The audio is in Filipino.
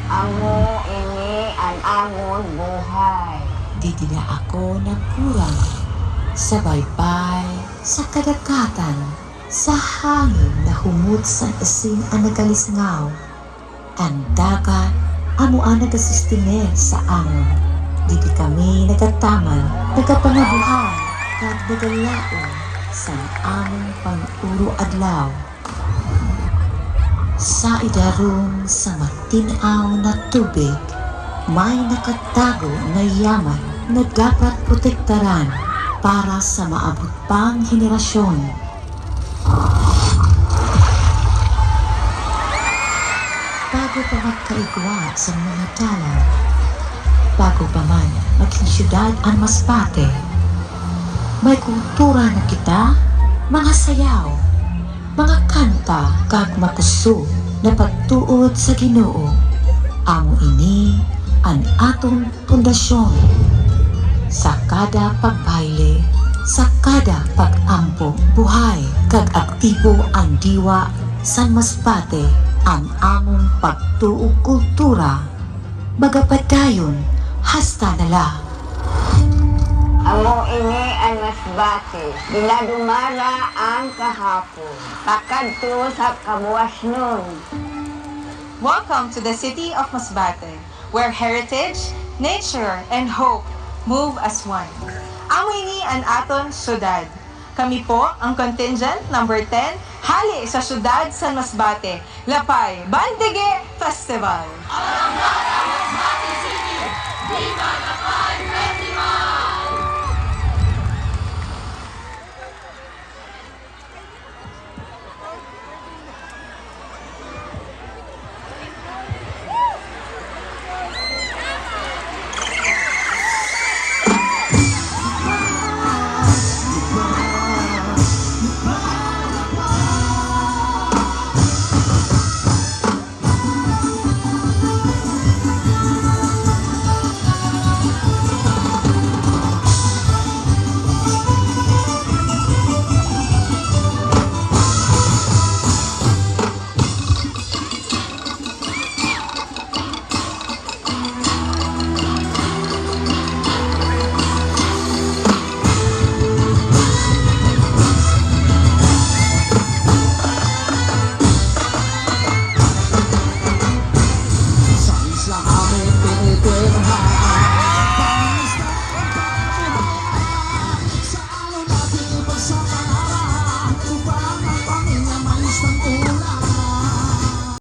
Amo ini ang amon buhay. Di na ako nagkurang sa baybay, sa kadagatan, sa hangin na humot sa asin ang nagalisngaw. Ang dagat, amo ang nagasistime sa amon. Di kami nagataman, nagapangabuhay, kag nagalaon sa among pang-uro adlaw. Sa idarong sa matinaw na tubig, may nakatago na yaman na dapat protektaran para sa maabot pang henerasyon. Bago pa magkaigwa sa mga dalan, bago pa man maging syudad ang Masbate, may kultura na kita, mga sayaw, mga kanta kag mapuso na pagtuod sa Ginoo. Amo ini ang atong pundasyon. Sa kada pagbayle, sa kada pag-ampo buhay kag aktibo ang diwa sa Masbate ang among pagtuog kultura. Magapadayon hasta nala. Amo ini ang Masbate. Ginadumara ang kahapon. Pakadto sa kabuas nun. Welcome to the city of Masbate, where heritage, nature, and hope move as one. Amo ini ang aton syudad. Kami po ang contingent number 10 hali sa syudad San Masbate, Lapay Bandige Festival. Masbate City! Viva la